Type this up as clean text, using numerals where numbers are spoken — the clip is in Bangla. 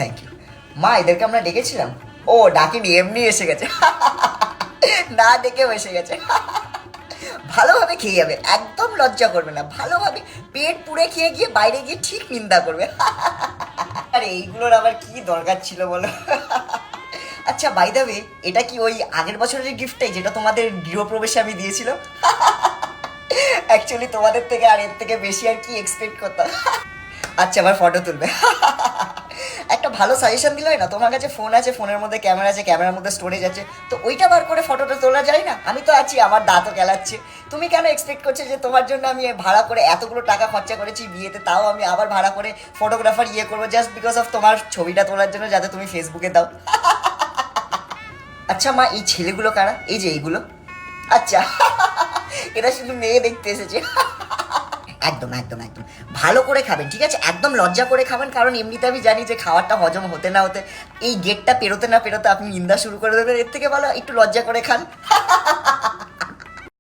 Thank you. মা এদেরকে আমরা ডেকেছিলাম? ও ডাকিনি, এমনি এসে গেছে। না ডেকেও এসে গেছে। ভালোভাবে খেয়ে যাবে, একদম লজ্জা করবে না, ভালোভাবে পেট পুড়ে খেয়ে গিয়ে বাইরে গিয়ে ঠিক নিন্দা করবে। আরে এইগুলোর আবার কি দরকার ছিল বলো? আচ্ছা বাই দ্য ওয়ে, এটা কি ওই আগের বছরের গিফটটাই যেটা তোমাদের গৃহপ্রবেশে আমি দিয়েছিলাম? অ্যাকচুয়ালি তোমাদের থেকে আর এর থেকে বেশি আর কি এক্সপেক্ট করতাম। আচ্ছা আবার ফটো তুলবে। একটা ভালো সাজেশন দিলে না, তোমার কাছে ফোন আছে, ফোনের মধ্যে ক্যামেরা আছে, ক্যামেরার মধ্যে স্টোরেজ আছে, তো ওইটা বার করে ফটোটা তোলা যায় না? আমি তো আছি, আমার দাঁতও খেলাচ্ছে। তুমি কেন এক্সপেক্ট করছো যে তোমার জন্য আমি ভাড়া করে এতগুলো টাকা খরচা করেছি বিয়েতে, তাও আমি আবার ভাড়া করে ফটোগ্রাফার করবো জাস্ট বিকজ অফ তোমার ছবিটা তোলার জন্য, যাতে তুমি ফেসবুকে দাও? আচ্ছা মা, এই ছেলেগুলো কারা, এই যে এইগুলো? আচ্ছা, এরা শুধু মেয়ে দেখতে এসেছে। একদম একদম একদম ভালো করে খাবেন, ঠিক আছে? একদম লজ্জা করে খাবেন, কারণ এমনিতে আমি জানি যে খাবারটা হজম হতে না হতে, এই গেটটা পেরোতে না পেরোতে আপনি নিন্দা শুরু করে দেবেন। এর থেকে ভালো একটু লজ্জা করে খান।